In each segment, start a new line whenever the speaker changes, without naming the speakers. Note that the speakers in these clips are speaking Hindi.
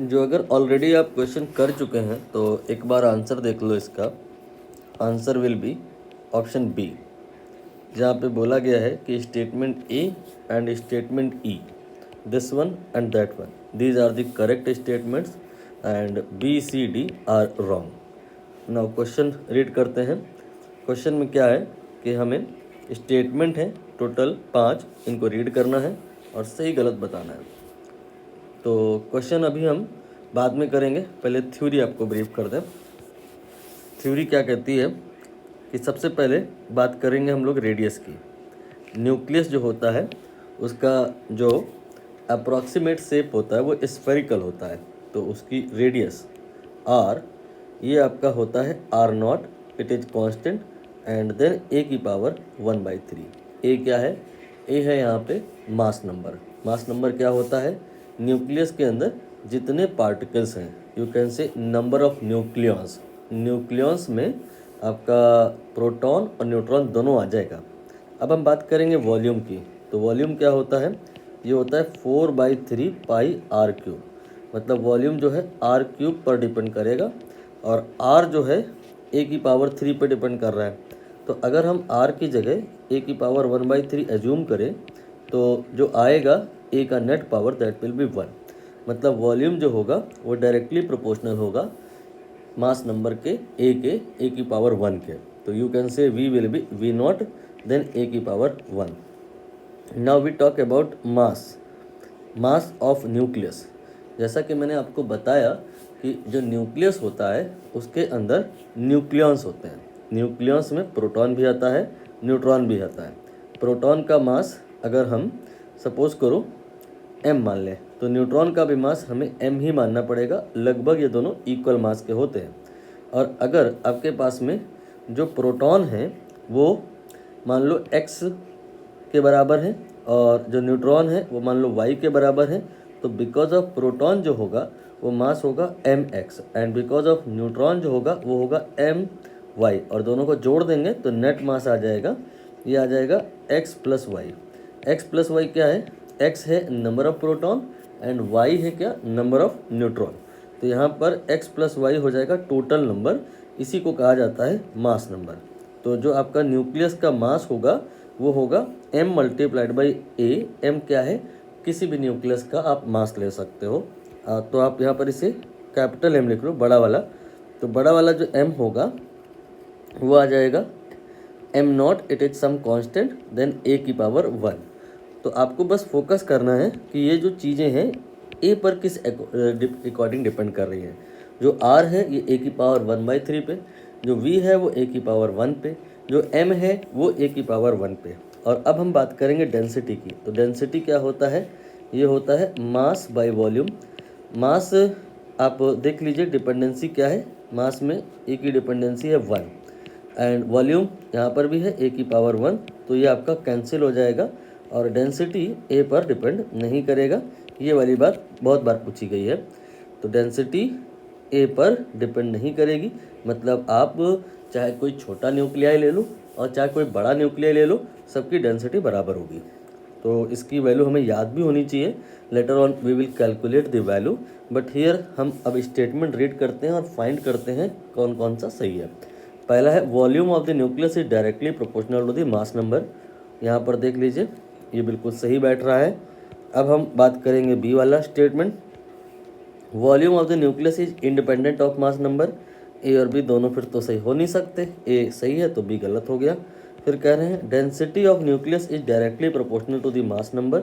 जो अगर ऑलरेडी आप क्वेश्चन कर चुके हैं तो एक बार आंसर देख लो इसका। Answer will be option B, जहाँ पे बोला गया है कि statement A and statement E, this one and that one, these are the correct statements and B C D are wrong. Now question read करते हैं। क्वेश्चन में क्या है कि हमें स्टेटमेंट है टोटल 5, इनको रीड करना है और सही गलत बताना है। तो क्वेश्चन अभी हम बाद में करेंगे, पहले थ्योरी आपको ब्रीफ कर दें। थ्योरी क्या कहती है कि सबसे पहले बात करेंगे हम लोग रेडियस की। न्यूक्लियस जो होता है उसका जो अप्रॉक्सीमेट शेप होता है वो स्फेरिकल होता है, तो उसकी रेडियस आर, ये आपका होता है R nought, it is constant and then A की पावर 1/3। ए क्या है? ए है यहाँ पे मास नंबर। मास नंबर क्या होता है? न्यूक्लियस के अंदर जितने पार्टिकल्स हैं, यू कैन से नंबर ऑफ न्यूक्लियॉन्स। न्यूक्लियॉन्स में आपका प्रोटॉन और न्यूट्रॉन दोनों आ जाएगा। अब हम बात करेंगे वॉल्यूम की, तो वॉल्यूम क्या होता है? ये होता है 4/3 पाई आर क्यूब। मतलब वॉल्यूम जो है आर क्यूब पर डिपेंड करेगा और आर जो है ए की पावर 3 पर डिपेंड कर रहा है। तो अगर हम आर की जगह ए की पावर 1/3 एज्यूम करें तो जो आएगा ए का net power that will be 1। मतलब वॉल्यूम जो होगा वो डायरेक्टली प्रोपोर्शनल होगा मास नंबर के ए की पावर 1 के। तो you can say V will be V nought then A की power 1। Now we talk about mass of nucleus. जैसा कि मैंने आपको बताया कि जो न्यूक्लियस होता है उसके अंदर न्यूक्लियॉन्स होते हैं। न्यूक्लियॉन्स में प्रोटॉन भी आता है, न्यूट्रॉन भी आता है। प्रोटॉन का मास अगर हम सपोज करो m मान लें, तो न्यूट्रॉन का भी मास हमें m ही मानना पड़ेगा। लगभग ये दोनों इक्वल मास के होते हैं। और अगर आपके पास में जो प्रोटॉन है वो मान लो x के बराबर है और जो न्यूट्रॉन है वो मान लो y के बराबर है, तो बिकॉज ऑफ प्रोटॉन जो होगा वो मास होगा mx and because of neutron जो होगा वो होगा my, और दोनों को जोड़ देंगे तो नेट मास आ जाएगा, ये आ जाएगा x plus y. X plus y क्या है? x है number of proton and y है क्या? Number of neutron. तो यहाँ पर x प्लस वाई हो जाएगा टोटल नंबर, इसी को कहा जाता है मास नंबर। तो जो आपका न्यूक्लियस का मास होगा वो होगा m multiplied by a। m क्या है? किसी भी न्यूक्लियस का आप मास ले सकते हो। तो आप यहाँ पर इसे कैपिटल M लिख लो, बड़ा वाला। तो बड़ा वाला जो m होगा वो आ जाएगा m naught, it is some constant, then a की पावर 1। तो आपको बस फोकस करना है कि ये जो चीज़ें हैं a पर किस अकॉर्डिंग डिपेंड कर रही हैं। जो r है ये a की पावर 1/3 पे, जो v है वो a की पावर 1 पे, जो m है वो a की पावर 1 पे। और अब हम बात करेंगे डेंसिटी की। तो डेंसिटी क्या होता है? ये होता है मास बाय वॉल्यूम। मास आप देख लीजिए डिपेंडेंसी क्या है, मास में a की डिपेंडेंसी है 1 एंड वॉल्यूम यहाँ पर भी है a की पावर 1, तो ये आपका कैंसिल हो जाएगा और डेंसिटी a पर डिपेंड नहीं करेगा। ये वाली बात बहुत बार पूछी गई है। तो डेंसिटी a पर डिपेंड नहीं करेगी, मतलब आप चाहे कोई छोटा न्यूक्लियाई ले लो और चाहे कोई बड़ा न्यूक्लियाई ले लो, सबकी डेंसिटी बराबर होगी। तो इसकी वैल्यू हमें याद भी होनी चाहिए। Later on we will calculate the value, but here हम अब स्टेटमेंट रीड करते हैं और फाइंड करते हैं कौन कौन सा सही है। पहला है volume of the nucleus is directly proportional to the mass number. यहाँ पर देख लीजिए ये बिल्कुल सही बैठ रहा है। अब हम बात करेंगे बी वाला statement, volume of the nucleus is independent of mass number. A और बी दोनों फिर तो सही हो नहीं सकते, ए सही है तो बी गलत हो गया। फिर कह रहे हैं density of nucleus is directly proportional to the mass number.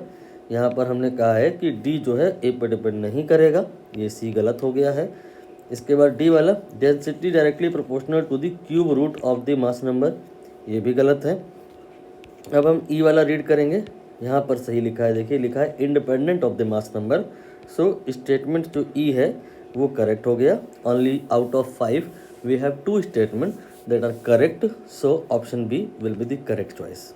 यहाँ पर हमने कहा है कि डी जो है ए पर डिपेंड नहीं करेगा, ये सी गलत हो गया है। इसके बाद डी वाला density directly proportional to the cube root of the mass number, ये भी गलत है। अब हम ई वाला रीड करेंगे। यहाँ पर सही लिखा है, देखिए लिखा है independent of the mass number. So statement जो ई है वो करेक्ट हो गया। Only out of 5 we have 2 statement that are correct, so option B will be the correct choice.